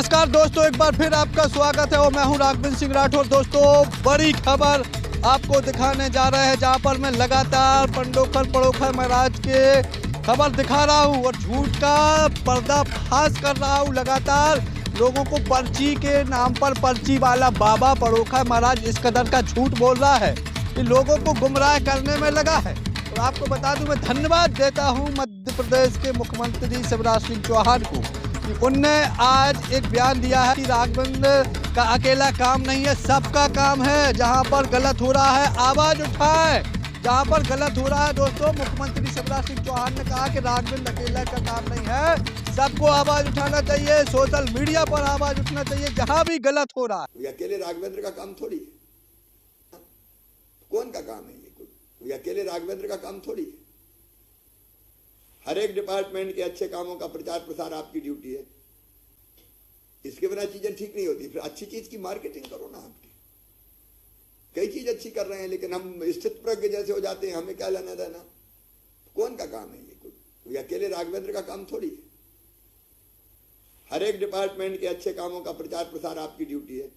नमस्कार दोस्तों, एक बार फिर आपका स्वागत है और मैं हूं राघवेंद्र सिंह राठौर। दोस्तों, बड़ी खबर आपको दिखाने जा रहे हैं, जहां पर मैं लगातार पंडोखर पड़ोखर महाराज के खबर दिखा रहा हूं और झूठ का पर्दाफाश कर रहा हूं। लगातार लोगों को पर्ची के नाम पर पर्ची वाला बाबा पड़ोखर महाराज इस कदर का झूठ बोल रहा है कि लोगों को गुमराह करने में लगा है। और आपको बता दूं, मैं धन्यवाद देता हूं मध्य प्रदेश के मुख्यमंत्री शिवराज सिंह चौहान को कि उनने आज एक बयान दिया है कि राघवेंद्र का अकेला काम नहीं है, सबका काम है। जहां पर गलत हो रहा है आवाज उठाए, जहां पर गलत हो रहा है। दोस्तों, मुख्यमंत्री शिवराज सिंह चौहान ने कहा कि राघवेंद्र अकेला का काम नहीं है, सबको आवाज उठाना चाहिए, सोशल मीडिया पर आवाज उठना चाहिए जहां भी गलत हो रहा है। ये अकेले राघवेंद्र का काम थोड़ी है। कौन का काम है ये अकेले राघवेंद्र का काम थोड़ी है। हर एक डिपार्टमेंट के अच्छे कामों का प्रचार प्रसार आपकी ड्यूटी है। इसके बिना चीजें ठीक नहीं होती। फिर अच्छी चीज की मार्केटिंग करो ना। आपकी कई चीज अच्छी कर रहे हैं, लेकिन हम स्थित प्रज्ञ जैसे हो जाते हैं, हमें क्या लेना देना। कौन का काम है ये अकेले राघवेंद्र का काम थोड़ी है। हर एक डिपार्टमेंट के अच्छे कामों का प्रचार प्रसार आपकी ड्यूटी है।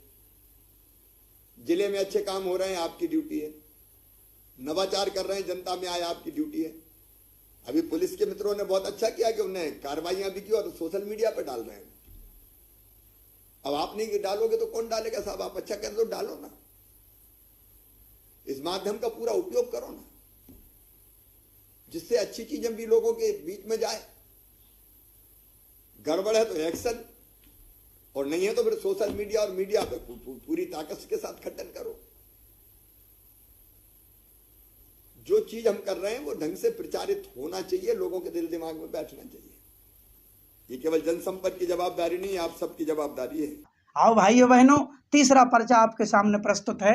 जिले में अच्छे काम हो रहे हैं, आपकी ड्यूटी है। नवाचार कर रहे हैं, जनता में आए, आपकी ड्यूटी है। अभी पुलिस के मित्रों ने बहुत अच्छा किया कि उन्हें कार्रवाइयां भी की और सोशल मीडिया पर डाल रहे हैं। अब आप नहीं डालोगे तो कौन डालेगा साहब। आप अच्छा कर दो, डालो ना। इस माध्यम का पूरा उपयोग करो ना, जिससे अच्छी चीजें भी लोगों के बीच में जाए। गड़बड़ है तो एक्शन, और नहीं है तो फिर सोशल मीडिया और मीडिया पे पूरी ताकत के साथ खंडन करो। जो चीज हम कर रहे हैं वो ढंग से प्रचारित होना चाहिए, लोगों के दिल दिमाग में बैठना चाहिए। ये केवल जनसंपर्क की जवाबदारी नहीं है, आप सबकी जवाबदारी है। आओ भाइयों बहनों, तीसरा पर्चा आपके सामने प्रस्तुत है।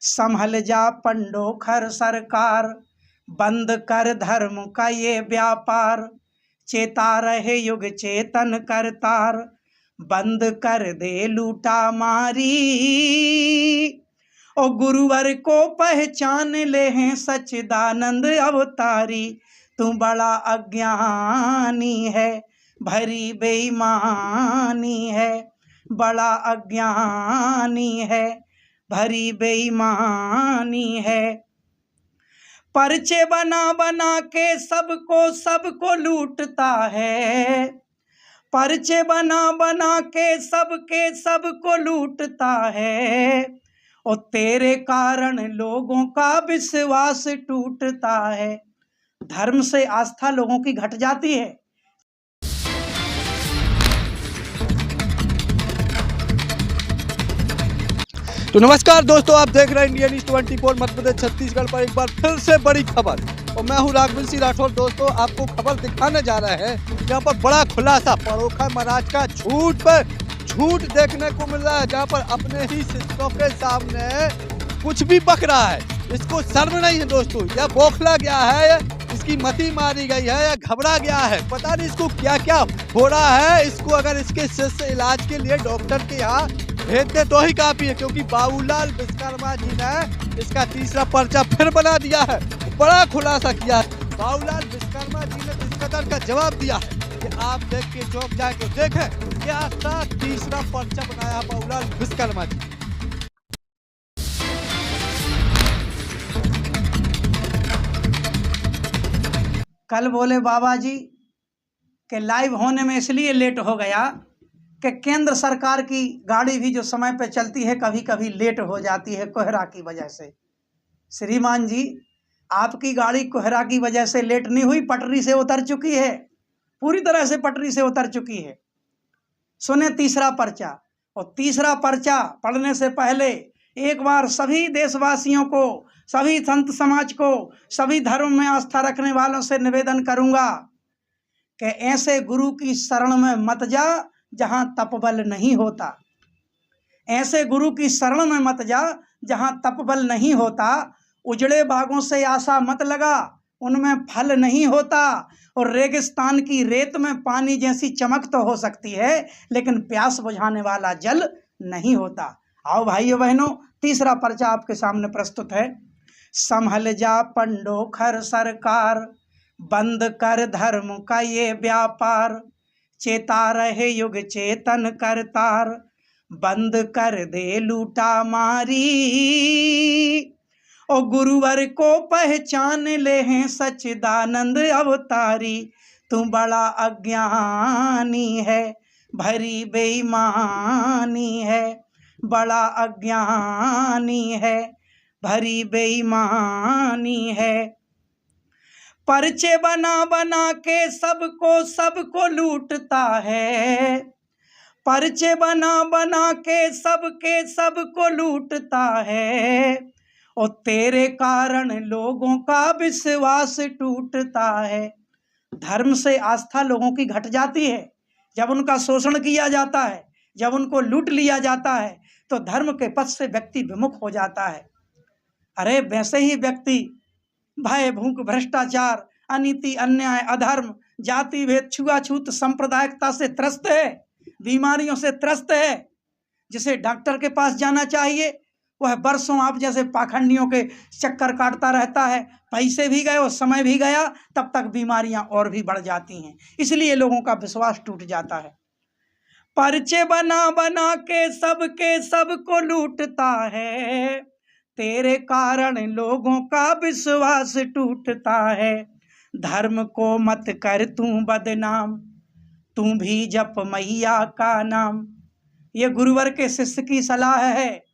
संभल जा पंडोखर सरकार, बंद कर धर्म का ये व्यापार, चेता रहे युग चेतन करतार, बंद कर दे लूटा मारी, और गुरुवर को पहचान ले हैं सच्चिदानंद अवतारी। तू बड़ा अज्ञानी है, भरी बेईमानी है, बड़ा अज्ञानी है, भरी बेईमानी है। पर्चे बना बना के सबको लूटता है, पर्चे बना बना के सबको लूटता है, और तेरे कारण लोगों का विश्वास टूटता है। धर्म से आस्था लोगों की घट जाती है। तो नमस्कार दोस्तों, आप देख रहे हैं इंडिया न्यूज़ 24 मध्य प्रदेश छत्तीसगढ़ पर एक बार फिर से बड़ी खबर, और मैं हूं राघवेंद्र सिंह राठौर। दोस्तों, आपको खबर दिखाने जा रहे हैं जहां पर बड़ा खुलासा पड़ोखर महाराज का झूठ पर झूठ देखने को मिल रहा है, जहां पर अपने ही शिष्यों के सामने कुछ भी बक रहा है। इसको शर्म नहीं है दोस्तों, या बौखला गया है, इसकी मति मारी गई है, या घबरा गया है, पता नहीं इसको क्या क्या हो रहा है। इसको अगर इसके शिष्य इलाज के लिए डॉक्टर के यहाँ भेजते तो ही काफी है, क्योंकि बाबूलाल विश्वकर्मा जी ने इसका तीसरा पर्चा फिर बना दिया है। बड़ा खुलासा किया है बाबूलाल विश्वकर्मा जी ने, इस कदर का जवाब दिया है कि आप देख के चौंक जाएंगे। देखें क्या सा तीसरा पर्चा बनाया बाबूलाल विश्वकर्मा जी। कल बोले बाबा जी के लाइव होने में इसलिए लेट हो गया कि केंद्र सरकार की गाड़ी भी जो समय पे चलती है कभी कभी लेट हो जाती है कोहरा की वजह से। श्रीमान जी, आपकी गाड़ी कोहरा की वजह से लेट नहीं हुई, पटरी से उतर चुकी है, पूरी तरह से पटरी से उतर चुकी है। सुने तीसरा पर्चा, और तीसरा पर्चा पढ़ने से पहले एक बार सभी देशवासियों को, सभी संत समाज को, सभी धर्म में आस्था रखने वालों से निवेदन करूंगा कि ऐसे गुरु की शरण में मत जा जहां तपबल नहीं होता। ऐसे गुरु की शरण में मत जा जहां तपबल नहीं होता। उजड़े बागों से आशा मत लगा, उनमें फल नहीं होता। और रेगिस्तान की रेत में पानी जैसी चमक तो हो सकती है, लेकिन प्यास बुझाने वाला जल नहीं होता। आओ भाइयों बहनों, तीसरा पर्चा आपके सामने प्रस्तुत है। संभल जा पंडोखर सरकार, बंद कर धर्म का ये व्यापार, चेता रहे युग चेतन करतार, बंद कर दे लूटा मारी। ओ गुरुवर को पहचान ले हैं सच्चिदानंद अवतारी। तू बड़ा अज्ञानी है, भरी बेईमानी है, बड़ा अज्ञानी है, भरी बेईमानी है। पर्चे बना बना के सबको लूटता है, पर्चे बना बना के सबको लूटता है। और तेरे कारण लोगों का विश्वास टूटता है। धर्म से आस्था लोगों की घट जाती है जब उनका शोषण किया जाता है, जब उनको लूट लिया जाता है, तो धर्म के पथ से व्यक्ति विमुख हो जाता है। अरे वैसे ही व्यक्ति भय भूख भ्रष्टाचार अनीति अन्याय अधर्म जाति भेद छुआछूत सांप्रदायिकता से त्रस्त है, बीमारियों से त्रस्त है, जिसे डॉक्टर के पास जाना चाहिए वह वर्षों आप जैसे पाखंडियों के चक्कर काटता रहता है। पैसे भी गए और समय भी गया, तब तक बीमारियां और भी बढ़ जाती हैं। इसलिए लोगों का विश्वास टूट जाता है। पर्चे बना बना के सबको लूटता है, तेरे कारण लोगों का विश्वास टूटता है। धर्म को मत कर तू बदनाम, तू भी जप मैया का नाम। ये गुरुवर के शिष्य की सलाह है।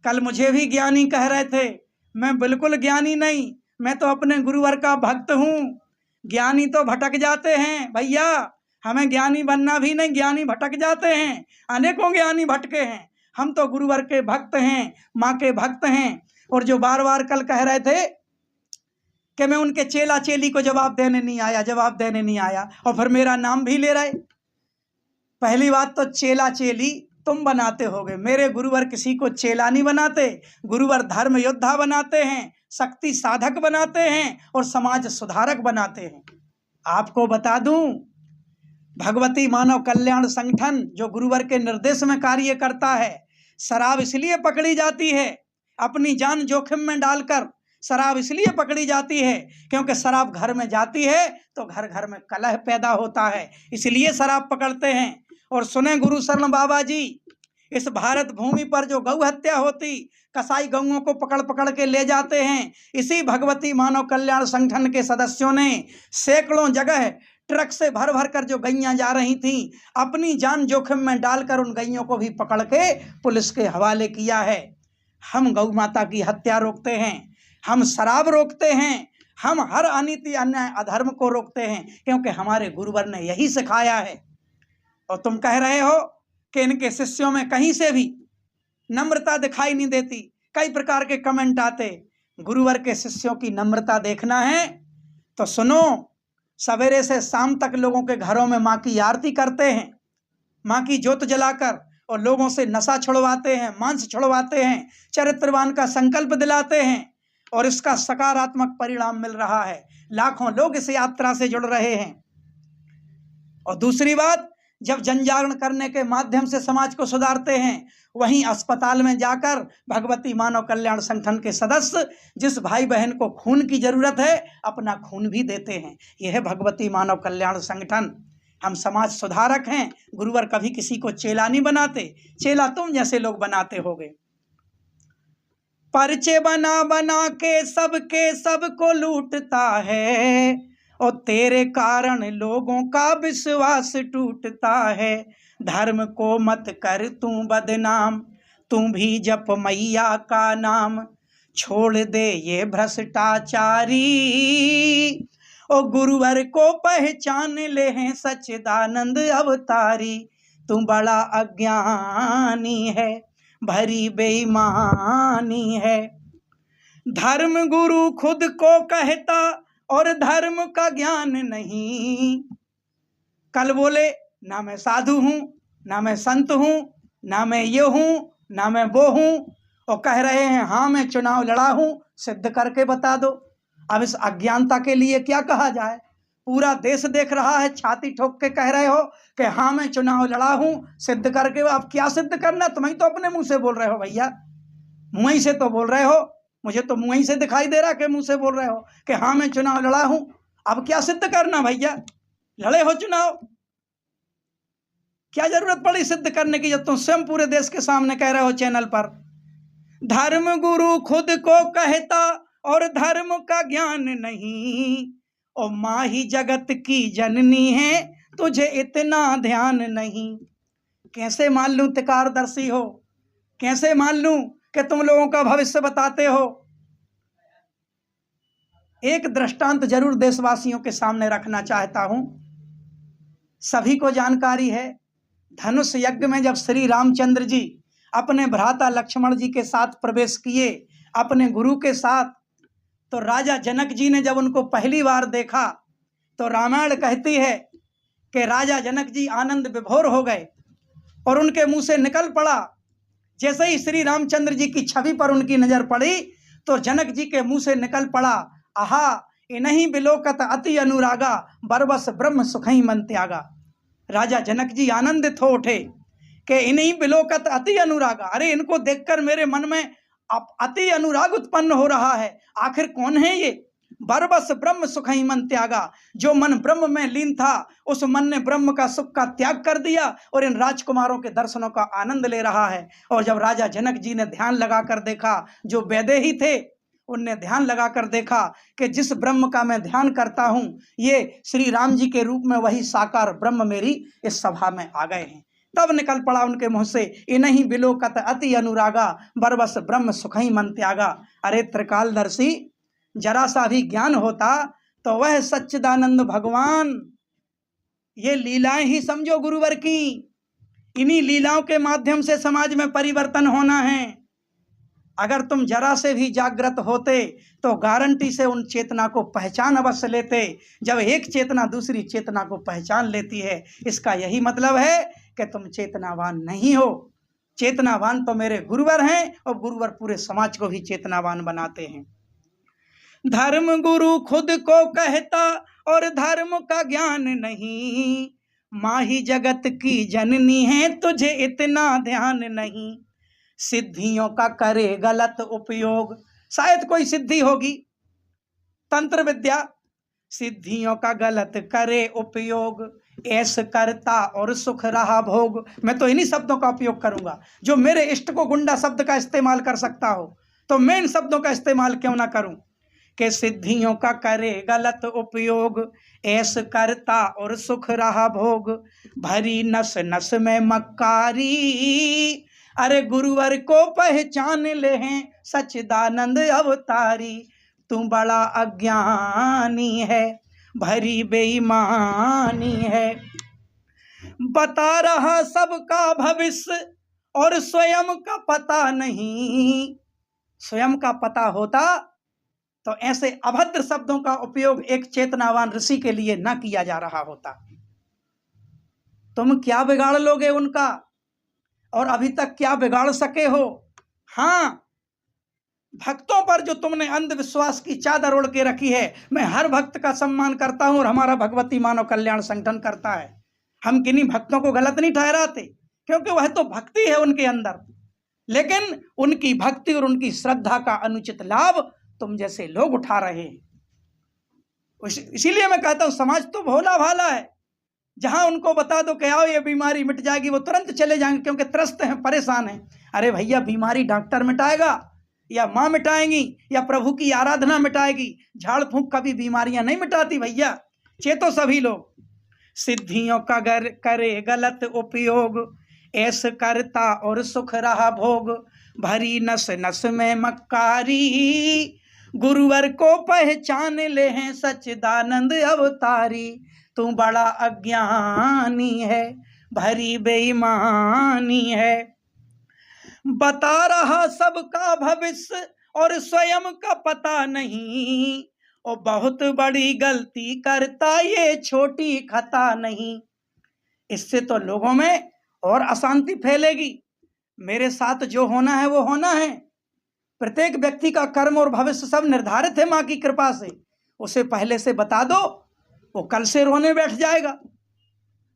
कल मुझे भी ज्ञानी कह रहे थे, मैं बिल्कुल ज्ञानी नहीं, मैं तो अपने गुरुवर का भक्त हूँ। ज्ञानी तो भटक जाते हैं भैया, हमें ज्ञानी बनना भी नहीं, ज्ञानी भटक जाते हैं। अनेकों ज्ञानी भटके हैं, हम तो गुरुवर के भक्त हैं, माँ के भक्त हैं। और जो बार बार कल कह रहे थे कि मैं उनके चेला चेली को जवाब देने नहीं आया, और फिर मेरा नाम भी ले रहे। पहली बात तो चेला चेली तुम बनाते होगे, मेरे गुरुवर किसी को चेला नहीं बनाते। गुरुवर धर्म योद्धा बनाते हैं, शक्ति साधक बनाते हैं और समाज सुधारक बनाते हैं। आपको बता दूं, भगवती मानव कल्याण संगठन जो गुरुवर के निर्देश में कार्य करता है, शराब इसलिए पकड़ी जाती है, अपनी जान जोखिम में डालकर शराब इसलिए पकड़ी जाती है क्योंकि शराब घर में जाती है तो घर घर में कलह पैदा होता है, इसलिए शराब पकड़ते हैं। और सुने गुरु शरण बाबा जी, इस भारत भूमि पर जो गौ हत्या होती, कसाई गौओं को पकड़ पकड़ के ले जाते हैं। इसी भगवती मानव कल्याण संगठन के सदस्यों ने सैकड़ों जगह ट्रक से भर भर कर जो गैयां जा रही थीं, अपनी जान जोखिम में डालकर उन गैयों को भी पकड़ के पुलिस के हवाले किया है। हम गौ माता की हत्या रोकते हैं, हम शराब रोकते हैं, हम हर अनीति अन्याय अधर्म को रोकते हैं, क्योंकि हमारे गुरुवर ने यही सिखाया है। और तुम कह रहे हो कि इनके शिष्यों में कहीं से भी नम्रता दिखाई नहीं देती, कई प्रकार के कमेंट आते। गुरुवर के शिष्यों की नम्रता देखना है तो सुनो, सवेरे से शाम तक लोगों के घरों में माँ की आरती करते हैं, माँ की ज्योत जलाकर, और लोगों से नशा छुड़वाते हैं, मांस छुड़वाते हैं, चरित्रवान का संकल्प दिलाते हैं, और इसका सकारात्मक परिणाम मिल रहा है। लाखों लोग इस यात्रा से जुड़ रहे हैं। और दूसरी बात, जब जन जागरण करने के माध्यम से समाज को सुधारते हैं, वहीं अस्पताल में जाकर भगवती मानव कल्याण संगठन के सदस्य जिस भाई बहन को खून की जरूरत है, अपना खून भी देते हैं। यह है भगवती मानव कल्याण संगठन। हम समाज सुधारक हैं। गुरुवर कभी किसी को चेला नहीं बनाते, चेला तुम जैसे लोग बनाते होगे। पर्चे बना बना के सबको लूटता है, और तेरे कारण लोगों का विश्वास टूटता है। धर्म को मत कर तू बदनाम, तू भी जप मैया का नाम। छोड़ दे ये भ्रष्टाचारी, ओ गुरुवर को पहचान ले हैं सच्चिदानंद अवतारी। तू बड़ा अज्ञानी है, भरी बेईमानी है। धर्म गुरु खुद को कहता और धर्म का ज्ञान नहीं। कल बोले ना मैं साधु हूँ, ना मैं संत हूँ, ना मैं ये हूँ, ना मैं वो हूँ, और कह रहे हैं हाँ मैं चुनाव लड़ा हूँ, सिद्ध करके बता दो। अब इस अज्ञानता के लिए क्या कहा जाए? पूरा देश देख रहा है, छाती ठोक के कह रहे हो कि हाँ मैं चुनाव लड़ा हूँ, सिद्ध करके। अब क्या सिद्ध करना? तुम्हें तो अपने मुंह से बोल रहे हो भैया, मुँह ही से तो बोल रहे हो। मुझे तो मुँह ही से दिखाई दे रहा कि मुँह से बोल रहे हो कि हाँ मैं चुनाव लड़ा हूँ। अब क्या सिद्ध करना भैया? लड़े हो चुनाव, क्या जरूरत पड़ी सिद्ध करने की, जब तुम स्वयं पूरे देश के सामने कह रहे हो चैनल पर। धर्म गुरु खुद को कहता और धर्म का ज्ञान नहीं, और माँ ही जगत की जननी है, तुझे इतना ध्यान नहीं। कैसे मान लूं त्रिकालदर्शी हो, कैसे मान लूं कि तुम लोगों का भविष्य बताते हो। एक दृष्टांत जरूर देशवासियों के सामने रखना चाहता हूं। सभी को जानकारी है, धनुष यज्ञ में जब श्री रामचंद्र जी अपने भ्राता लक्ष्मण जी के साथ प्रवेश किए अपने गुरु के साथ, तो राजा जनक जी ने जब उनको पहली बार देखा तो रामायण कहती है कि राजा जनक जी आनंद विभोर हो गए और उनके मुंह से निकल पड़ा, जैसे ही श्री रामचंद्र जी की छवि पर उनकी नजर पड़ी तो जनक जी के मुंह से निकल पड़ा, आहा इन्हीं बिलोकत अति अनुरागा, बरबस ब्रह्म सुखई मन त्यागा। राजा जनक जी आनंदित हो उठे कि इन्हीं बिलोकत अति अनुरागा, अरे इनको देखकर मेरे मन में अति अनुराग उत्पन्न हो रहा है। आखिर कौन है ये? बरबस ब्रह्म सुखई मन त्यागा, जो मन ब्रह्म में लीन था उस मन ने ब्रह्म का सुख का त्याग कर दिया और इन राजकुमारों के दर्शनों का आनंद ले रहा है। और जब राजा जनक जी ने ध्यान लगाकर देखा, जो वैदेही थे उनने ध्यान लगाकर देखा कि जिस ब्रह्म का मैं ध्यान करता हूं ये श्री राम जी के रूप में वही साकार ब्रह्म मेरी इस सभा में आ गए हैं। तब निकल पड़ा उनके मुंह से, इन्हीं बिलोकत अति अनुरागा, बरबस ब्रह्म सुखई मन त्यागा। अरे त्रिकालदर्शी, जरा सा भी ज्ञान होता तो वह सच्चिदानंद भगवान, ये लीलाएं ही समझो गुरुवर की, इन्हीं लीलाओं के माध्यम से समाज में परिवर्तन होना है। अगर तुम जरा से भी जागृत होते तो गारंटी से उन चेतना को पहचान अवश्य लेते। जब एक चेतना दूसरी चेतना को पहचान लेती है, इसका यही मतलब है कि तुम चेतनावान नहीं हो। चेतनावान तो मेरे गुरुवर हैं और गुरुवर पूरे समाज को भी चेतनावान बनाते हैं। धर्म गुरु खुद को कहता और धर्म का ज्ञान नहीं, माँ ही जगत की जननी है, तुझे इतना ध्यान नहीं। सिद्धियों का करे गलत उपयोग, शायद कोई सिद्धि होगी तंत्र विद्या, सिद्धियों का गलत करे उपयोग, ऐस करता और सुख रहा भोग। मैं तो इन्हीं शब्दों का उपयोग करूंगा, जो मेरे इष्ट को गुंडा शब्द का इस्तेमाल कर सकता हो तो मैं इन शब्दों का इस्तेमाल क्यों ना करूं कि सिद्धियों का करे गलत उपयोग, ऐस करता और सुख रहा भोग, भरी नस नस में मक्कारी, अरे गुरुवर को पहचान ले हैं सच्चिदानंद अवतारी। तू बड़ा अज्ञानी है, भरी बेईमानी है, बता रहा सबका भविष्य और स्वयं का पता नहीं। स्वयं का पता होता तो ऐसे अभद्र शब्दों का उपयोग एक चेतनावान ऋषि के लिए न किया जा रहा होता। तुम क्या बिगाड़ लोगे उनका, और अभी तक क्या बिगाड़ सके हो? हाँ, भक्तों पर जो तुमने अंधविश्वास की चादर ओढ़ के रखी है, मैं हर भक्त का सम्मान करता हूं और हमारा भगवती मानव कल्याण संगठन करता है। हम किन्हीं भक्तों को गलत नहीं ठहराते, क्योंकि वह तो भक्ति है उनके अंदर, लेकिन उनकी भक्ति और उनकी श्रद्धा का अनुचित लाभ तुम जैसे लोग उठा रहे हैं। इसीलिए मैं कहता हूं समाज तो भोला भाला है, जहां उनको बता दो कि आओ ये बीमारी मिट जाएगी, वो तुरंत चले जाएंगे क्योंकि त्रस्त हैं, परेशान हैं। अरे भैया, बीमारी डॉक्टर मिटाएगा या माँ मिटाएंगी या प्रभु की आराधना मिटाएगी? झाड़ फूंक कभी बीमारियां नहीं मिटाती भैया, चेतो सभी लोग। सिद्धियों का करे गलत उपयोग, ऐस करता और सुख रहा भोग, भरी नस नस में मक्कारी, गुरुवर को पहचान ले हैं सच्चिदानंद अवतारी। तू बड़ा अज्ञानी है, भरी बेईमानी है, बता रहा सबका भविष्य और स्वयं का पता नहीं। और बहुत बड़ी गलती करता, ये छोटी खता नहीं। इससे तो लोगों में और अशांति फैलेगी। मेरे साथ जो होना है वो होना है। प्रत्येक व्यक्ति का कर्म और भविष्य सब निर्धारित है माँ की कृपा से। उसे पहले से बता दो, वो कल से रोने बैठ जाएगा।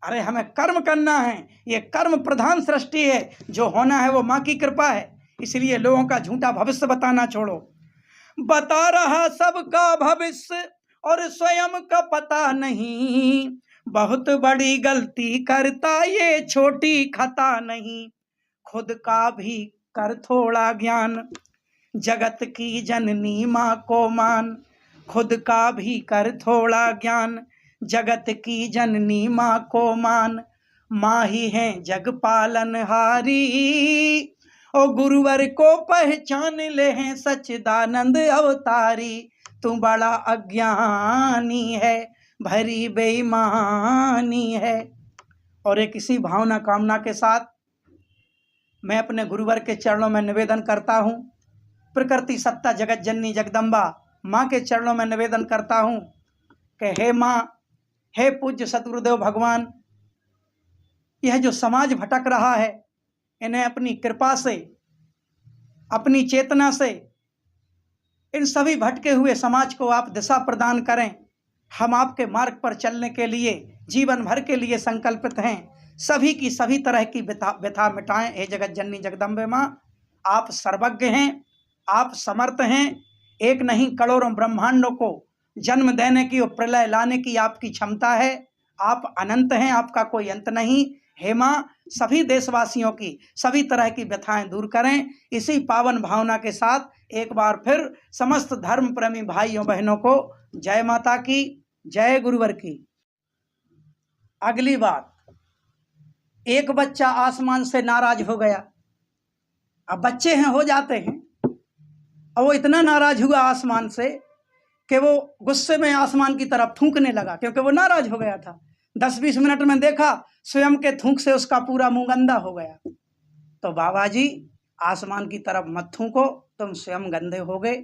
अरे हमें कर्म करना है, ये कर्म प्रधान सृष्टि है, जो होना है वो माँ की कृपा है। इसलिए लोगों का झूठा भविष्य बताना छोड़ो। बता रहा सबका भविष्य और स्वयं का पता नहीं, बहुत बड़ी गलती करता ये छोटी खता नहीं, खुद का भी कर थोड़ा ज्ञान। जगत की जननी माँ को मान, खुद का भी कर थोड़ा ज्ञान। जगत की जननी माँ को मान, माँ ही है जग पालनहारी। ओ गुरुवर को पहचान ले हैं सच्चिदानंद अवतारी। तू बड़ा अज्ञानी है, भरी बेईमानी है। और एक इसी भावना कामना के साथ मैं अपने गुरुवर के चरणों में निवेदन करता हूँ, प्रकृति सत्ता जगत जननी जगदम्बा माँ के चरणों में निवेदन करता हूँ कि हे माँ, हे पूज्य सतगुरुदेव भगवान, यह जो समाज भटक रहा है, इन्हें अपनी कृपा से, अपनी चेतना से इन सभी भटके हुए समाज को आप दिशा प्रदान करें। हम आपके मार्ग पर चलने के लिए जीवन भर के लिए संकल्पित हैं। सभी की सभी तरह की व्यथा मिटाएं। हे जगत जननी जगदम्बे माँ, आप सर्वज्ञ हैं, आप समर्थ हैं। एक नहीं करोड़ों ब्रह्मांडों को जन्म देने की और प्रलय लाने की आपकी क्षमता है। आप अनंत हैं, आपका कोई अंत नहीं। हे माँ, सभी देशवासियों की सभी तरह की व्यथाएं दूर करें। इसी पावन भावना के साथ एक बार फिर समस्त धर्म प्रेमी भाइयों बहनों को जय माता की, जय गुरुवर की। अगली बात, एक बच्चा आसमान से नाराज हो गया। अब बच्चे हैं, हो जाते हैं, और वो इतना नाराज हुआ आसमान से कि वो गुस्से में आसमान की तरफ थूकने लगा, क्योंकि वो नाराज हो गया था। 10-20 मिनट में देखा स्वयं के थूक से उसका पूरा मुंह गंदा हो गया। तो बाबा जी, आसमान की तरफ मत थूको, तुम स्वयं गंदे हो गए।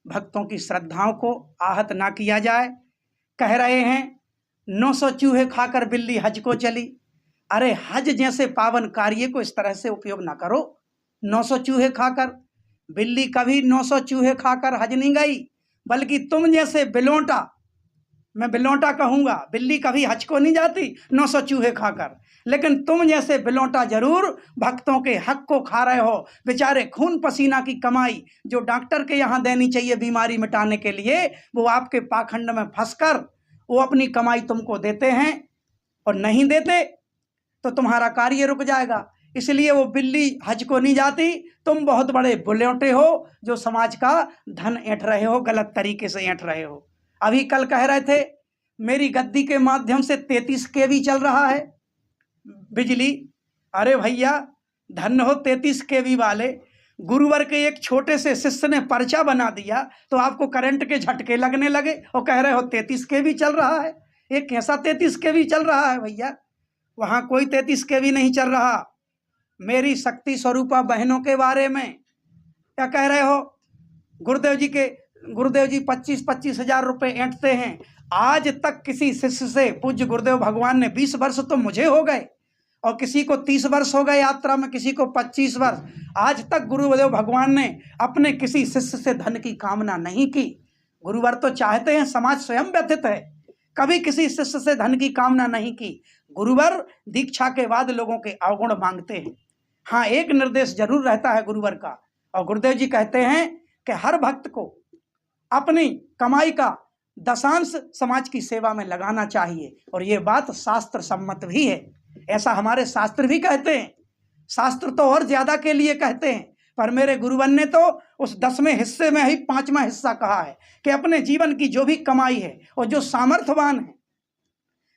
भक्तों की श्रद्धाओं को आहत ना किया जाए। कह रहे हैं 900 चूहे खाकर बिल्ली हज को चली। अरे हज जैसे पावन कार्य को इस तरह से उपयोग ना करो। 900 चूहे खाकर, बिल्ली कभी 900 चूहे खाकर हज नहीं गई, बल्कि तुम जैसे बिलोटा, मैं बिलोटा कहूँगा, बिल्ली कभी हज को नहीं जाती 900 चूहे खाकर, लेकिन तुम जैसे बिलोटा जरूर भक्तों के हक को खा रहे हो। बेचारे खून पसीना की कमाई जो डॉक्टर के यहाँ देनी चाहिए बीमारी मिटाने के लिए, वो आपके पाखंड में फंसकर वो अपनी कमाई तुमको देते हैं, और नहीं देते तो तुम्हारा कार्य रुक जाएगा। इसलिए वो बिल्ली हज को नहीं जाती। तुम बहुत बड़े बुलेटे हो जो समाज का धन ऐंठ रहे हो, गलत तरीके से ऐंठ रहे हो। अभी कल कह रहे थे मेरी गद्दी के माध्यम से 33 kV चल रहा है बिजली। अरे भैया, धन हो 33 kV वाले। गुरुवर के एक छोटे से शिष्य ने पर्चा बना दिया तो आपको करंट के झटके लगने लगे और कह रहे हो 33 kV चल रहा है। ये कैसा 33 kV चल रहा है भैया? वहाँ कोई 33 kV नहीं चल रहा। मेरी शक्ति स्वरूपा बहनों के बारे में क्या कह रहे हो? गुरुदेव जी 25-25 हजार रुपये ऐंठते हैं। आज तक किसी शिष्य से, पूज्य गुरुदेव भगवान ने 20 वर्ष तो मुझे हो गए, और किसी को 30 वर्ष हो गए यात्रा में, किसी को 25 वर्ष। आज तक गुरुदेव भगवान ने अपने किसी शिष्य से धन की कामना नहीं की। गुरुवर तो चाहते हैं, समाज स्वयं व्यथित है, कभी किसी शिष्य से धन की कामना नहीं की। गुरुवर दीक्षा के बाद लोगों के अवगुण मांगते हैं। हाँ, एक निर्देश जरूर रहता है गुरुवर का, और गुरुदेव जी कहते हैं कि हर भक्त को अपनी कमाई का दशांश समाज की सेवा में लगाना चाहिए, और ये बात शास्त्र सम्मत भी है। ऐसा हमारे शास्त्र भी कहते हैं। शास्त्र तो और ज्यादा के लिए कहते हैं, पर मेरे गुरुवन ने तो उस 10वें हिस्से में ही 5वां हिस्सा कहा है कि अपने जीवन की जो भी कमाई है, और जो सामर्थ्यवान है,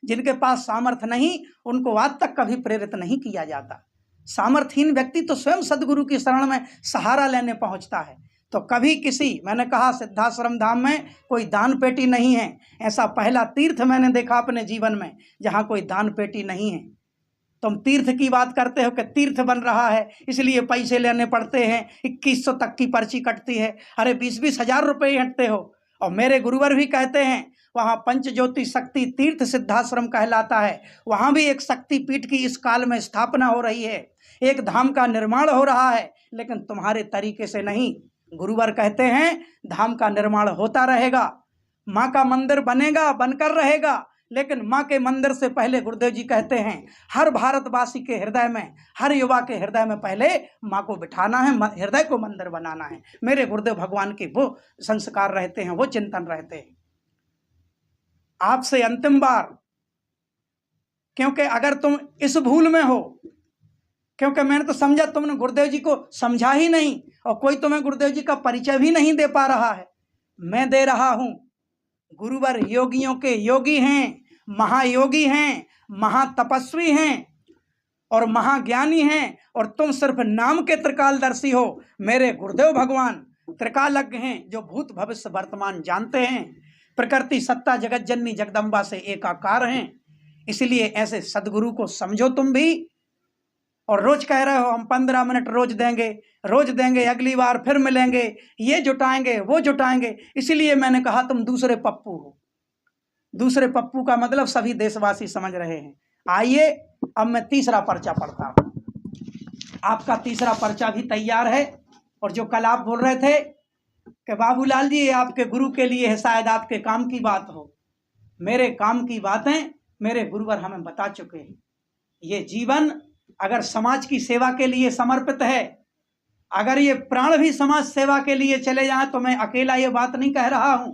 जिनके पास सामर्थ्य नहीं उनको आज तक कभी प्रेरित नहीं किया जाता। सामर्थ्यहीन व्यक्ति तो स्वयं सदगुरु की शरण में सहारा लेने पहुंचता है। तो कभी किसी, मैंने कहा सिद्धाश्रम धाम में कोई दान पेटी नहीं है। ऐसा पहला तीर्थ मैंने देखा अपने जीवन में जहाँ कोई दान पेटी नहीं है। तुम तीर्थ की बात करते हो कि तीर्थ बन रहा है इसलिए पैसे लेने पड़ते हैं, 2100 तक की पर्ची कटती है। अरे 20-20 हजार रुपये हटते हो। और मेरे गुरुवर भी कहते हैं वहाँ पंचज्योति शक्ति तीर्थ सिद्धाश्रम कहलाता है। वहाँ भी एक शक्ति पीठ की इस काल में स्थापना हो रही है, एक धाम का निर्माण हो रहा है, लेकिन तुम्हारे तरीके से नहीं। गुरुवर कहते हैं धाम का निर्माण होता रहेगा, माँ का मंदिर बनेगा, बनकर रहेगा, लेकिन माँ के मंदिर से पहले गुरुदेव जी कहते हैं हर भारतवासी के हृदय में, हर युवा के हृदय में पहले माँ को बिठाना है, हृदय को मंदिर बनाना है। मेरे गुरुदेव भगवान के वो संस्कार रहते हैं, वो चिंतन रहते हैं। आपसे अंतिम बार क्योंकि अगर तुम इस भूल में हो, क्योंकि मैंने तो समझा तुमने गुरुदेव जी को समझा ही नहीं और कोई तुम्हें गुरुदेव जी का परिचय भी नहीं दे पा रहा है। मैं दे रहा हूं। गुरुवर योगियों के योगी हैं, महायोगी हैं, महातपस्वी हैं और महाज्ञानी हैं, और तुम सिर्फ नाम के त्रिकालदर्शी हो। मेरे गुरुदेव भगवान त्रिकालज्ञ हैं, जो भूत भविष्य वर्तमान जानते हैं, प्रकृति सत्ता जगत जननी जगदम्बा से एकाकार हैं। इसलिए ऐसे सदगुरु को समझो तुम भी। और रोज कह रहे हो हम 15 मिनट रोज देंगे, अगली बार फिर मिलेंगे, ये जुटाएंगे वो जुटाएंगे। इसलिए मैंने कहा तुम दूसरे पप्पू हो। दूसरे पप्पू का मतलब सभी देशवासी समझ रहे हैं। आइए अब मैं तीसरा पर्चा पढ़ता हूं। आपका तीसरा पर्चा भी तैयार है। और जो कल आप बोल रहे थे कि बाबूलाल जी ये आपके गुरु के लिए है, शायद आपके काम की बात हो। मेरे काम की बातें मेरे गुरुवर हमें बता चुके हैं। ये जीवन अगर समाज की सेवा के लिए समर्पित है, अगर ये प्राण भी समाज सेवा के लिए चले जाएं, तो मैं अकेला ये बात नहीं कह रहा हूं।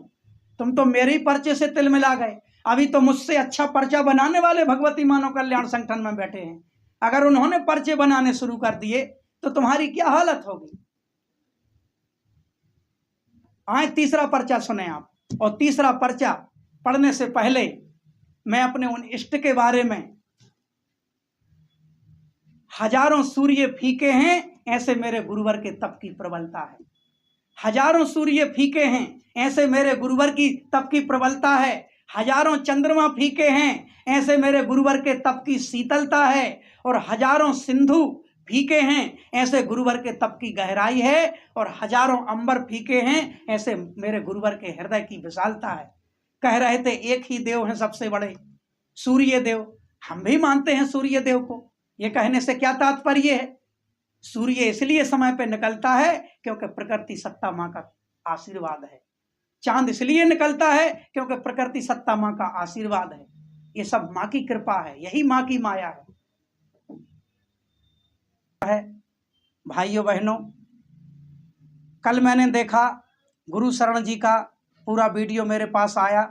तुम तो मेरे ही पर्चे से तिल मिला गए। अभी तो मुझसे अच्छा पर्चा बनाने वाले भगवती मानव कल्याण संगठन में बैठे हैं। अगर उन्होंने पर्चे बनाने शुरू कर दिए तो तुम्हारी क्या हालत होगी। आए तीसरा पर्चा सुने आप। और तीसरा पर्चा पढ़ने से पहले मैं अपने उन इष्ट के बारे में, हजारों सूर्य फीके हैं ऐसे मेरे गुरुवर के तप की प्रबलता है। हजारों सूर्य फीके हैं ऐसे मेरे गुरुवर की तप की प्रबलता है। हजारों चंद्रमा फीके हैं ऐसे मेरे गुरुवर के तप की शीतलता है। और हजारों सिंधु फीके हैं ऐसे गुरुवर के तप की गहराई है। और हजारों अंबर फीके हैं ऐसे मेरे गुरुवर के हृदय की विशालता है। कह रहे थे एक ही देव हैं सबसे बड़े, सूर्य देव। हम भी मानते हैं सूर्य देव को। ये कहने से क्या तात्पर्य है? सूर्य इसलिए समय पे निकलता है क्योंकि प्रकृति सत्ता माँ का आशीर्वाद है। चांद इसलिए निकलता है क्योंकि प्रकृति सत्ता माँ का आशीर्वाद है। ये सब माँ की कृपा है, यही माँ की माया है। भाइयों बहनों, कल मैंने देखा गुरु शरण जी का पूरा वीडियो मेरे पास आया।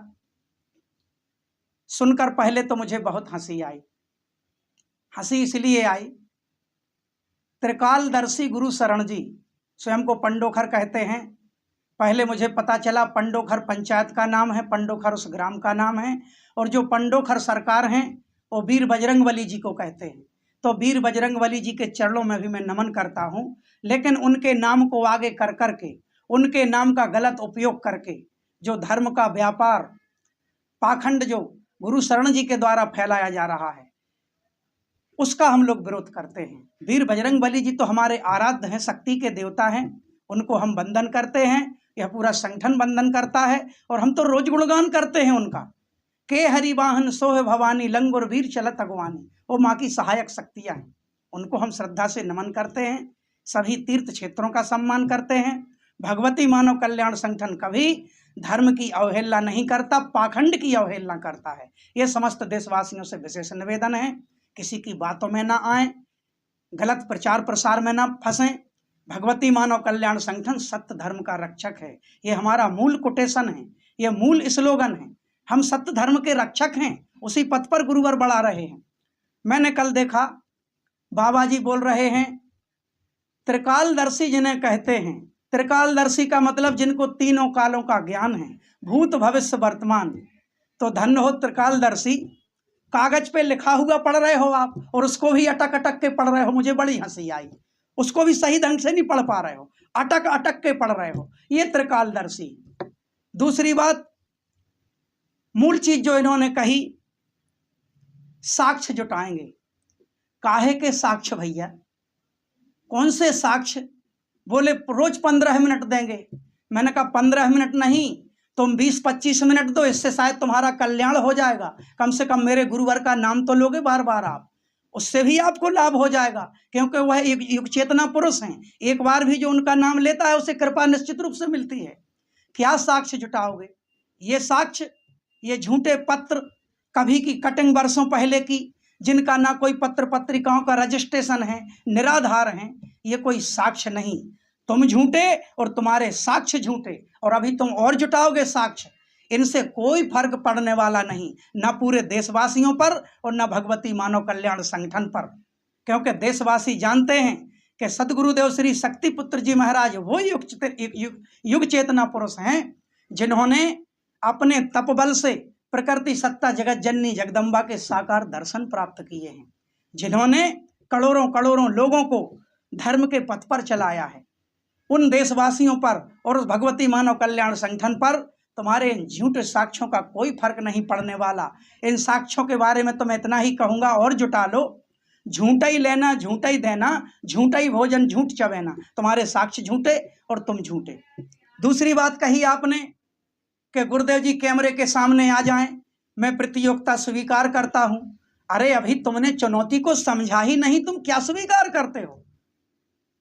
सुनकर पहले तो मुझे बहुत हंसी आई। हंसी इसलिए आई, त्रिकालदर्शी गुरु शरण जी स्वयं को पंडोखर कहते हैं। पहले मुझे पता चला पंडोखर पंचायत का नाम है, पंडोखर उस ग्राम का नाम है। और जो पंडोखर सरकार हैं वो वीर बजरंगबली जी को कहते हैं। तो वीर बजरंगबली जी के चरणों में भी मैं नमन करता हूँ। लेकिन उनके नाम को आगे कर करके, उनके नाम का गलत उपयोग करके जो धर्म का व्यापार, पाखंड जो गुरु शरण जी के द्वारा फैलाया जा रहा है, उसका हम लोग विरोध करते हैं। वीर बजरंगबली जी तो हमारे आराध्य हैं, शक्ति के देवता हैं। उनको हम वंदन करते हैं, यह पूरा संगठन वंदन करता है। और हम तो रोज गुणगान करते हैं उनका। के हरिवाहन सोह भवानी, लंगुर वीर चलत अगवानी। वो माँ की सहायक शक्तियाँ हैं। उनको हम श्रद्धा से नमन करते हैं। सभी तीर्थ क्षेत्रों का सम्मान करते हैं। भगवती मानव कल्याण संगठन कभी धर्म की अवहेलना नहीं करता, पाखंड की अवहेलना करता है। ये समस्त देशवासियों से विशेष निवेदन है, किसी की बातों में ना आए, गलत प्रचार प्रसार में ना फंसें। भगवती मानव कल्याण संगठन सत्य धर्म का रक्षक है। ये हमारा मूल कोटेशन है, ये मूल स्लोगन है। हम सत्य धर्म के रक्षक हैं, उसी पथ पर गुरुवर बढ़ा रहे हैं। मैंने कल देखा बाबा जी बोल रहे हैं त्रिकालदर्शी जिन्हें कहते हैं। त्रिकालदर्शी का मतलब जिनको तीनों कालों का ज्ञान है, भूत भविष्य वर्तमान। तो धन्य हो त्रिकालदर्शी। कागज पे लिखा हुआ पढ़ रहे हो आप, और उसको भी अटक अटक के पढ़ रहे हो। मुझे बड़ी हंसी आई। उसको भी सही ढंग से नहीं पढ़ पा रहे हो, अटक अटक के पढ़ रहे हो। ये त्रिकालदर्शी। दूसरी बात, मूल चीज जो इन्होंने कही, साक्ष्य जुटाएंगे। काहे के साक्ष्य भैया? कौन से साक्ष्य? बोले रोज 15 मिनट देंगे। मैंने कहा 15 मिनट नहीं, तुम 20-25 मिनट दो, इससे शायद तुम्हारा कल्याण हो जाएगा। कम से कम मेरे गुरुवर का नाम तो लोगे बार बार आप, उससे भी आपको लाभ हो जाएगा। क्योंकि वह एक युग चेतना पुरुष हैं। एक बार भी जो उनका नाम लेता है उसे कृपा निश्चित रूप से मिलती है। क्या साक्ष्य जुटाओगे? ये साक्ष्य, ये झूठे पत्र, कभी की कटिंग वर्षों पहले की, जिनका ना कोई पत्र पत्रिकाओं का रजिस्ट्रेशन है, निराधार हैं, ये कोई साक्ष्य नहीं। तुम झूठे और तुम्हारे साक्ष्य झूठे। और अभी तुम और जुटाओगे साक्ष्य। इनसे कोई फर्क पड़ने वाला नहीं, न पूरे देशवासियों पर और न भगवती मानव कल्याण संगठन पर, क्योंकि देशवासी जानते हैं कि सदगुरुदेव श्री शक्ति पुत्र जी महाराज वो युग चेतना पुरुष हैं जिन्होंने अपने तपबल से प्रकृति सत्ता जगत जननी जगदम्बा के साकार दर्शन प्राप्त किए हैं, जिन्होंने करोड़ों करोड़ों लोगों को धर्म के पथ पर चलाया है। उन देशवासियों पर और उस भगवती मानव कल्याण संगठन पर तुम्हारे इन झूठे साक्ष्यों का कोई फर्क नहीं पड़ने वाला। इन साक्ष्यों के बारे में तो मैं इतना ही कहूँगा, और जुटा लो, झूठा ही लेना झूठा ही देना, झूठा ही भोजन झूठ चबेना। तुम्हारे साक्ष्य झूठे और तुम झूठे। दूसरी बात कही आपने कि गुरुदेव जी कैमरे के सामने आ जाएं, मैं प्रतियोगिता स्वीकार करता हूं। अरे अभी तुमने चुनौती को समझा ही नहीं, तुम क्या स्वीकार करते हो?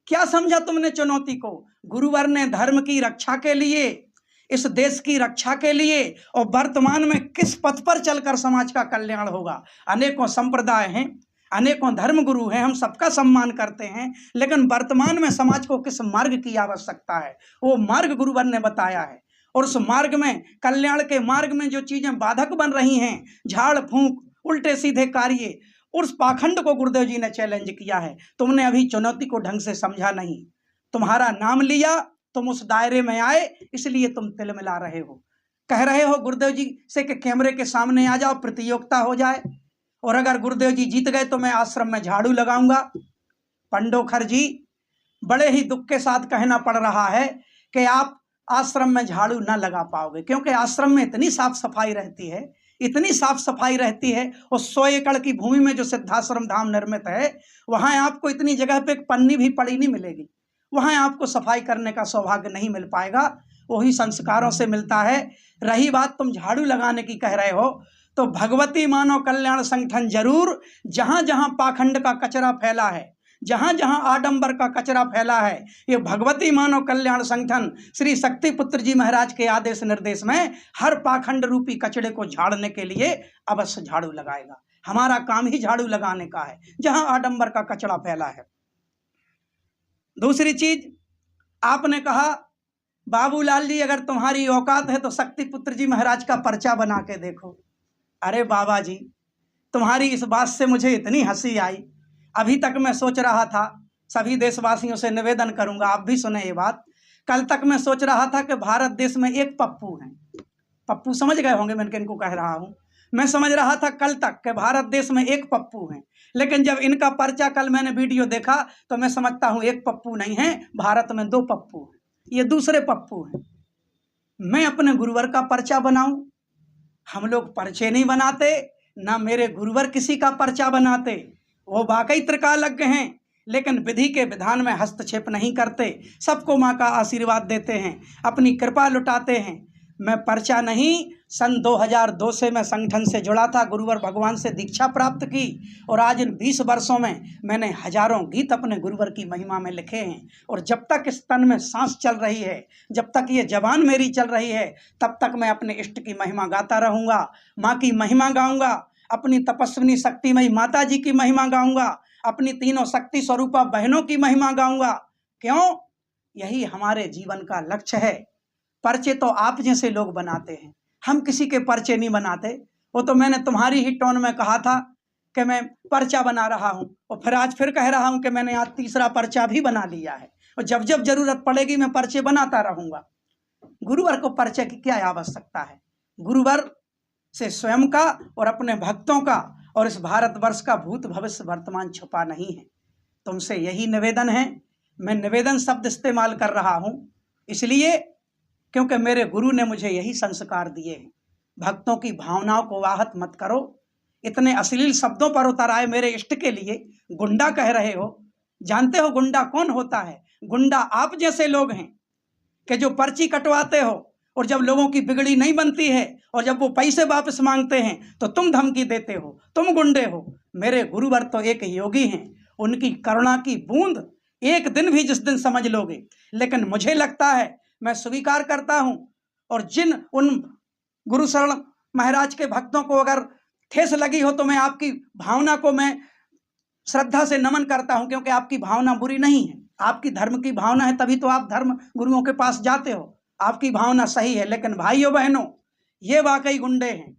क्या समझा तुमने चुनौती को? गुरुवर ने धर्म की रक्षा के लिए, इस देश की रक्षा के लिए और वर्तमान में किस पथ पर चलकर समाज का कल्याण होगा। अनेकों संप्रदाय हैं, अनेकों धर्म गुरु हैं, हम सबका सम्मान करते हैं, लेकिन वर्तमान में समाज को किस मार्ग की आवश्यकता है वो मार्ग गुरुवर ने बताया है। और उस मार्ग में, कल्याण के मार्ग में जो चीजें बाधक बन रही हैं, झाड़ फूंक, उल्टे सीधे कार्य, उस पाखंड को गुरुदेव जी ने चैलेंज किया है। तुमने अभी चुनौती को ढंग से समझा नहीं। तुम्हारा नाम लिया, तुम उस दायरे में आए, इसलिए तुम तिलमिला रहे हो। कह रहे हो गुरुदेव जी से कि कैमरे के सामने आ जाओ, प्रतियोगिता हो जाए, और अगर गुरुदेव जी जीत गए तो मैं आश्रम में झाड़ू लगाऊंगा। पंडोखर जी, बड़े ही दुख के साथ कहना पड़ रहा है कि आप आश्रम में झाड़ू न लगा पाओगे, क्योंकि आश्रम में इतनी साफ सफाई रहती है, इतनी साफ सफाई रहती है। और 100 एकड़ की भूमि में जो सिद्धाश्रम धाम निर्मित है, वहां आपको इतनी जगह पे एक पन्नी भी पड़ी नहीं मिलेगी। वहां आपको सफाई करने का सौभाग्य नहीं मिल पाएगा, वही संस्कारों से मिलता है। रही बात तुम झाड़ू लगाने की कह रहे हो, तो भगवती मानव कल्याण संगठन जरूर जहां जहां पाखंड का कचरा फैला है, जहां जहां आडंबर का कचरा फैला है, ये भगवती मानव कल्याण संगठन श्री शक्ति पुत्र जी महाराज के आदेश निर्देश में हर पाखंड रूपी कचड़े को झाड़ने के लिए अवश्य झाड़ू लगाएगा। हमारा काम ही झाड़ू लगाने का है जहां आडंबर का कचरा फैला है। दूसरी चीज, आपने कहा बाबूलाल जी अगर तुम्हारी औकात है तो शक्ति पुत्र जी महाराज का पर्चा बना के देखो। अरे बाबा जी, तुम्हारी इस बात से मुझे इतनी हंसी आई। अभी तक मैं सोच रहा था, सभी देशवासियों से निवेदन करूंगा, आप भी सुने ये बात। कल तक मैं सोच रहा था कि भारत देश में एक पप्पू है। पप्पू समझ गए होंगे मैं किनको कह रहा हूं। मैं समझ रहा था कल तक कि भारत देश में एक पप्पू है, लेकिन जब इनका पर्चा कल मैंने वीडियो देखा तो मैं समझता हूं एक पप्पू नहीं है, भारत में 2 पप्पू हैं। ये दूसरे पप्पू हैं। मैं अपने गुरुवर का पर्चा बनाऊं? हम लोग पर्चे नहीं बनाते, ना मेरे गुरुवर किसी का पर्चा बनाते। वो वाकई त्रिकालज्ञ हैं, लेकिन विधि के विधान में हस्तक्षेप नहीं करते, सबको माँ का आशीर्वाद देते हैं, अपनी कृपा लुटाते हैं। मैं पर्चा नहीं, सन 2002 से मैं संगठन से जुड़ा था, गुरुवर भगवान से दीक्षा प्राप्त की, और आज इन 20 वर्षों में मैंने हजारों गीत अपने गुरुवर की महिमा में लिखे हैं। और जब तक इस तन में सांस चल रही है, जब तक ये जबान मेरी चल रही है, तब तक मैं अपने इष्ट की महिमा गाता रहूँगा। माँ की महिमा गाऊँगा, अपनी तपस्विनी शक्तिमयी माता जी की महिमा गाऊँगा, अपनी तीनों शक्ति स्वरूपा बहनों की महिमा गाऊँगा। क्यों? यही हमारे जीवन का लक्ष्य है। पर्चे तो आप जैसे लोग बनाते हैं, हम किसी के पर्चे नहीं बनाते। वो तो मैंने तुम्हारी ही टोन में कहा था कि मैं पर्चा बना रहा हूं, और फिर आज फिर कह रहा हूं कि मैंने आज तीसरा पर्चा भी बना लिया है, और जब जब जरूरत पड़ेगी मैं पर्चे बनाता रहूंगा। गुरुवर को पर्चे की क्या आवश्यकता है? गुरुवर से स्वयं का और अपने भक्तों का और इस भारतवर्ष का भूत भविष्य वर्तमान छुपा नहीं है। तुमसे यही निवेदन है। मैं निवेदन शब्द इस्तेमाल कर रहा हूं इसलिए क्योंकि मेरे गुरु ने मुझे यही संस्कार दिए हैं। भक्तों की भावनाओं को आहत मत करो। इतने अश्लील शब्दों पर उतर आए मेरे इष्ट के लिए गुंडा कह रहे हो। जानते हो गुंडा कौन होता है? गुंडा आप जैसे लोग हैं कि जो पर्ची कटवाते हो, और जब लोगों की बिगड़ी नहीं बनती है और जब वो पैसे वापस मांगते हैं तो तुम धमकी देते हो, तुम गुंडे हो। मेरे गुरुवर तो एक योगी हैं, उनकी करुणा की बूंद एक दिन भी जिस दिन समझ लोगे, लेकिन मुझे लगता है, मैं स्वीकार करता हूं, और जिन उन गुरु शरण महाराज के भक्तों को अगर ठेस लगी हो तो मैं आपकी भावना को मैं श्रद्धा से नमन करता हूं, क्योंकि आपकी भावना बुरी नहीं है। आपकी धर्म की भावना है, तभी तो आप धर्म गुरुओं के पास जाते हो। आपकी भावना सही है। लेकिन भाइयों बहनों, ये वाकई गुंडे हैं,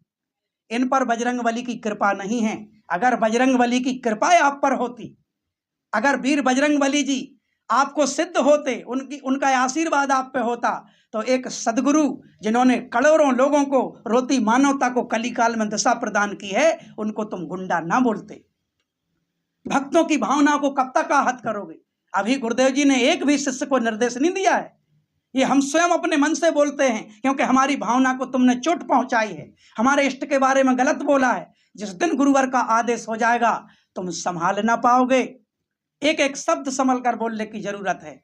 इन पर बजरंगबली की कृपा नहीं है। अगर बजरंगबली की कृपा आप पर होती, अगर वीर बजरंगबली जी आपको सिद्ध होते, उनका आशीर्वाद आप पे होता, तो एक सदगुरु जिन्होंने करोड़ों लोगों को, रोती मानवता को कलिकाल में दशा प्रदान की है, उनको तुम गुंडा ना बोलते। भक्तों की भावना को कब तक आहत करोगे? अभी गुरुदेव जी ने एक भी शिष्य को निर्देश नहीं दिया है, ये हम स्वयं अपने मन से बोलते हैं, क्योंकि हमारी भावना को तुमने चोट पहुंचाई है, हमारे इष्ट के बारे में गलत बोला है। जिस दिन गुरुवर का आदेश हो जाएगा तुम संभाल ना पाओगे। एक एक शब्द संभल कर बोलने की जरूरत है।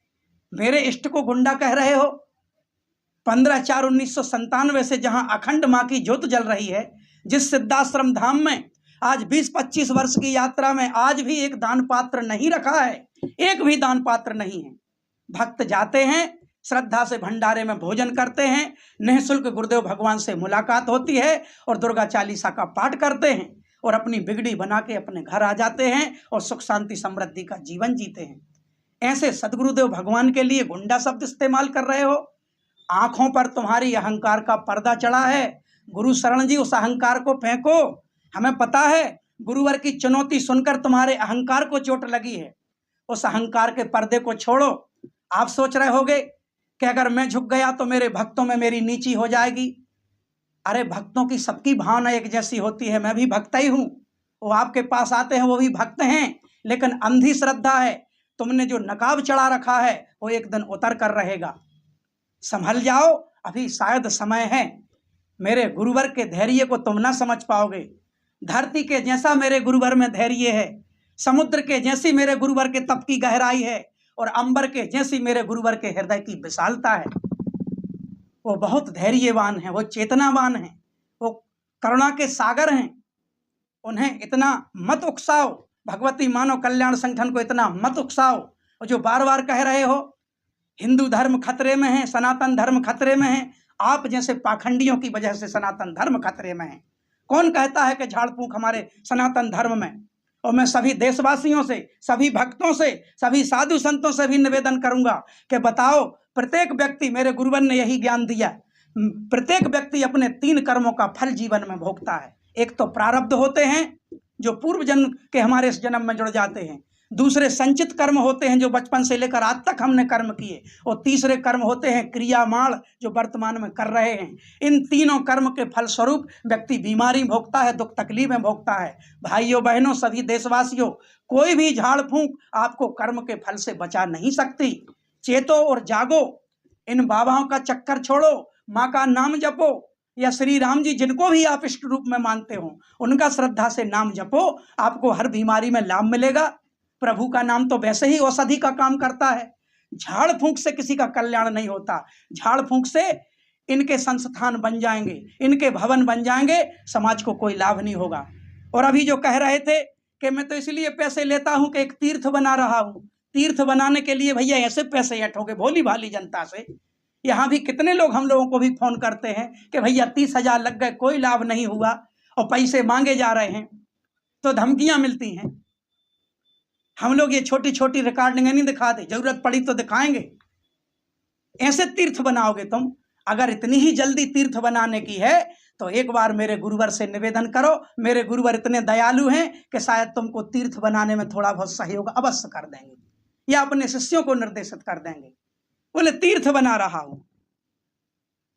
मेरे इष्ट को गुंडा कह रहे हो? 15/4/1997 से जहां अखंड मां की ज्योत जल रही है, जिस सिद्धाश्रम धाम में आज 20-25 वर्ष की यात्रा में आज भी एक दान पात्र नहीं रखा है, एक भी दान पात्र नहीं है। भक्त जाते हैं, श्रद्धा से भंडारे में भोजन करते हैं, निःशुल्क गुरुदेव भगवान से मुलाकात होती है और दुर्गा चालीसा का पाठ करते हैं और अपनी बिगड़ी बना के अपने घर आ जाते हैं और सुख शांति समृद्धि का जीवन जीते हैं। ऐसे सदगुरुदेव भगवान के लिए गुंडा शब्द इस्तेमाल कर रहे हो। आंखों पर तुम्हारी अहंकार का पर्दा चढ़ा है। गुरु शरण जी, उस अहंकार को फेंको। हमें पता है गुरुवर की चुनौती सुनकर तुम्हारे अहंकार को चोट लगी है। उस अहंकार के पर्दे को छोड़ो। आप सोच रहे होगे कि अगर मैं झुक गया तो मेरे भक्तों में मेरी नीची हो जाएगी। अरे भक्तों की सबकी भावना एक जैसी होती है। मैं भी भक्त ही हूँ, वो आपके पास आते हैं वो भी भक्त हैं, लेकिन अंधी श्रद्धा है। तुमने जो नकाब चढ़ा रखा है वो एक दिन उतर कर रहेगा। संभल जाओ, अभी शायद समय है। मेरे गुरुवर के धैर्य को तुम ना समझ पाओगे। धरती के जैसा मेरे गुरुवर में धैर्य है, समुद्र के जैसी मेरे गुरुवर के तप की गहराई है और अंबर के जैसी मेरे गुरुवर के हृदय की विशालता है। वो बहुत धैर्यवान है, वो चेतनावान है, वो करुणा के सागर हैं। उन्हें इतना मत उकसाओ, भगवती मानव कल्याण संगठन को इतना मत उकसाओ। और जो बार बार कह रहे हो हिंदू धर्म खतरे में है, सनातन धर्म खतरे में है, आप जैसे पाखंडियों की वजह से सनातन धर्म खतरे में है। कौन कहता है कि झाड़ फूंक हमारे सनातन धर्म में? और मैं सभी देशवासियों से, सभी भक्तों से, सभी साधु संतों से भी निवेदन करूंगा कि बताओ, प्रत्येक व्यक्ति, मेरे गुरुवर ने यही ज्ञान दिया, प्रत्येक व्यक्ति अपने 3 कर्मों का फल जीवन में भोगता है। एक तो प्रारब्ध होते हैं जो पूर्व जन्म के हमारे इस जन्म में जुड़ जाते हैं, दूसरे संचित कर्म होते हैं जो बचपन से लेकर आज तक हमने कर्म किए, और तीसरे कर्म होते हैं क्रियामाण जो वर्तमान में कर रहे हैं। इन तीनों कर्म के फलस्वरूप व्यक्ति बीमारी भोगता है, दुख तकलीफें भोगता है। भाइयों बहनों, सभी देशवासियों, कोई भी झाड़ फूंक आपको कर्म के फल से बचा नहीं सकती। चेतो और जागो, इन बाबाओं का चक्कर छोड़ो, माँ का नाम जपो, या श्री राम जी जिनको भी आप इष्ट रूप में मानते हो उनका श्रद्धा से नाम जपो, आपको हर बीमारी में लाभ मिलेगा। प्रभु का नाम तो वैसे ही औषधि का काम करता है। झाड़ फूंक से किसी का कल्याण नहीं होता। झाड़ फूंक से इनके संस्थान बन जाएंगे, इनके भवन बन जाएंगे, समाज को कोई लाभ नहीं होगा। और अभी जो कह रहे थे कि मैं तो इसलिए पैसे लेता हूं कि एक तीर्थ बना रहा हूं, तीर्थ बनाने के लिए भैया ऐसे पैसे ऐठोगे भोली भाली जनता से। यहाँ भी कितने लोग हम लोगों को भी फोन करते हैं कि भैया 30,000 लग गए, कोई लाभ नहीं हुआ, और पैसे मांगे जा रहे हैं, तो धमकियां मिलती हैं। हम लोग ये छोटी छोटी रिकॉर्डिंग नहीं दिखाते, जरूरत पड़ी तो दिखाएंगे। ऐसे तीर्थ बनाओगे तुम? अगर इतनी ही जल्दी तीर्थ बनाने की है तो एक बार मेरे गुरुवर से निवेदन करो। मेरे गुरुवर इतने दयालु हैं कि शायद तुमको तीर्थ बनाने में थोड़ा बहुत सहयोग अवश्य कर देंगे, या अपने शिष्यों को निर्देशित कर देंगे। बोले तीर्थ बना रहा हूं।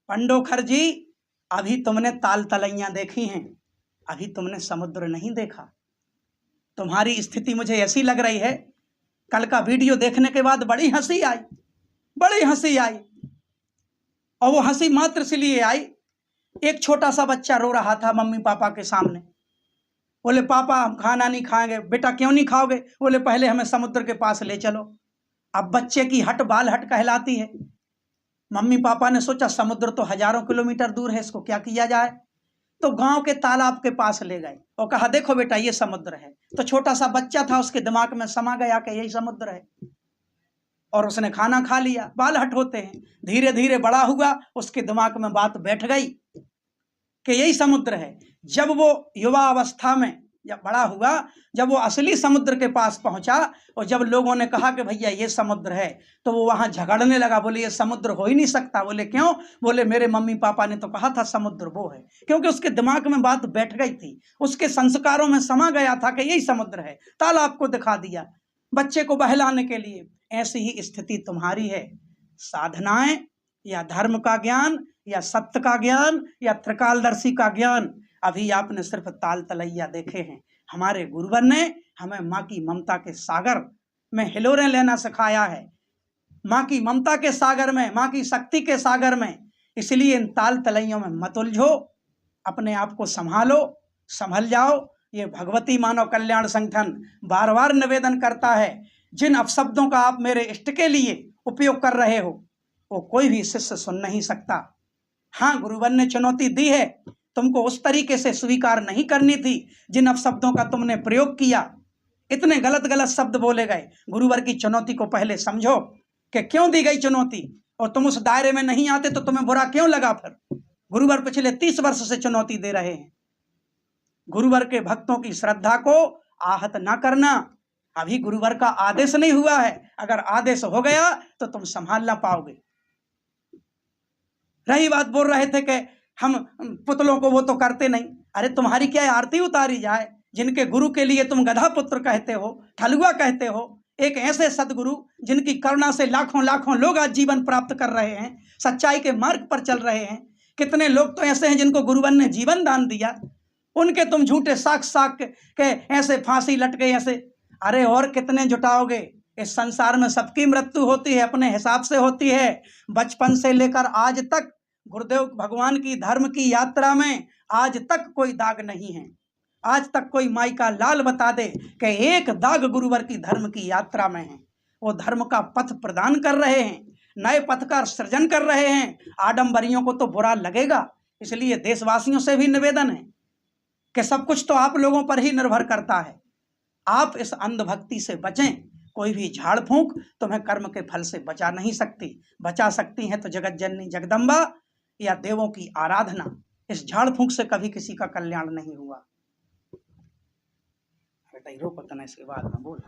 पंडोखर जी, अभी तुमने ताल तलैया देखी हैं, अभी तुमने समुद्र नहीं देखा। तुम्हारी स्थिति मुझे ऐसी लग रही है, कल का वीडियो देखने के बाद बड़ी हंसी आई, बड़ी हंसी आई। और वो हंसी मात्र इसलिए आई, एक छोटा सा बच्चा रो रहा था मम्मी पापा के सामने। बोले पापा हम खाना नहीं खाएंगे। बेटा क्यों नहीं खाओगे? बोले पहले हमें समुद्र के पास ले चलो। अब बच्चे की हट बाल हट कहलाती है। मम्मी पापा ने सोचा समुद्र तो हजारों किलोमीटर दूर है, इसको क्या किया जाए, तो गांव के तालाब के पास ले गए और कहा देखो बेटा ये समुद्र है। तो छोटा सा बच्चा था, उसके दिमाग में समा गया कि यही समुद्र है, और उसने खाना खा लिया। बाल हट होते हैं। धीरे धीरे बड़ा हुआ, उसके दिमाग में बात बैठ गई कि यही समुद्र है। जब वो युवा अवस्था में जब बड़ा हुआ, जब वो असली समुद्र के पास पहुंचा और जब लोगों ने कहा कि भैया ये समुद्र है, तो वो वहां झगड़ने लगा। बोले ये समुद्र हो ही नहीं सकता। बोले क्यों? बोले मेरे मम्मी पापा ने तो कहा था समुद्र वो है। क्योंकि उसके दिमाग में बात बैठ गई थी, उसके संस्कारों में समा गया था कि यही समुद्र है। तालाब को दिखा दिया बच्चे को बहलाने के लिए। ऐसी ही स्थिति तुम्हारी है। साधनाएं या धर्म का ज्ञान या सत्य का ज्ञान या त्रिकालदर्शी का ज्ञान, अभी आपने सिर्फ ताल तलैया देखे हैं। हमारे गुरुवर ने हमें माँ की ममता के सागर में हिलोरें लेना सिखाया है, माँ की ममता के सागर में, माँ की शक्ति के सागर में। इसलिए इन ताल तलैयों में मत उलझो, अपने आप को संभालो, संभल जाओ। ये भगवती मानव कल्याण संगठन बार बार निवेदन करता है, जिन अपशब्दों का आप मेरे इष्ट के लिए उपयोग कर रहे हो वो कोई भी शिष्य सुन नहीं सकता। हाँ, गुरुवर ने चुनौती दी है, तुमको उस तरीके से स्वीकार नहीं करनी थी जिन अपशब्दों का तुमने प्रयोग किया। इतने गलत गलत शब्द बोले गए। गुरुवर की चुनौती को पहले समझो कि क्यों दी गई चुनौती, और तुम उस दायरे में नहीं आते तो तुम्हें बुरा क्यों लगा। फिर गुरुवर पिछले 30 वर्ष से चुनौती दे रहे हैं। गुरुवर के भक्तों की श्रद्धा को आहत ना करना। अभी गुरुवर का आदेश नहीं हुआ है, अगर आदेश हो गया तो तुम संभाल ना पाओगे। रही बात, बोल रहे थे कि हम पुतलों को वो तो करते नहीं। अरे तुम्हारी क्या आरती उतारी जाए जिनके गुरु के लिए तुम गधा पुत्र कहते हो, ठलुआ कहते हो। एक ऐसे सदगुरु जिनकी करुणा से लाखों लाखों लोग आज जीवन प्राप्त कर रहे हैं, सच्चाई के मार्ग पर चल रहे हैं। कितने लोग तो ऐसे हैं जिनको गुरुवर ने जीवन दान दिया, उनके तुम झूठे साख के ऐसे फांसी लटके ऐसे। अरे और कितने जुटाओगे? इस संसार में सबकी मृत्यु होती है, अपने हिसाब से होती है। बचपन से लेकर आज तक गुरुदेव भगवान की धर्म की यात्रा में आज तक कोई दाग नहीं है। आज तक कोई माई का लाल बता दे कि एक दाग गुरुवर की धर्म की यात्रा में है। वो धर्म का पथ प्रदान कर रहे हैं, नए पथ का सृजन कर रहे हैं। आडंबरियों को तो बुरा लगेगा, इसलिए देशवासियों से भी निवेदन है कि सब कुछ तो आप लोगों पर ही निर्भर करता है। आप इस अंधभक्ति से बचें। कोई भी झाड़ फूंक तुम्हें कर्म के फल से बचा नहीं सकती। बचा सकती हैं तो जगत जननी जगदम्बा या देवों की आराधना। इस झाड़ फूंक से कभी किसी का कल्याण नहीं हुआ। बेटा रो पता नहीं, इसके बाद में बोल।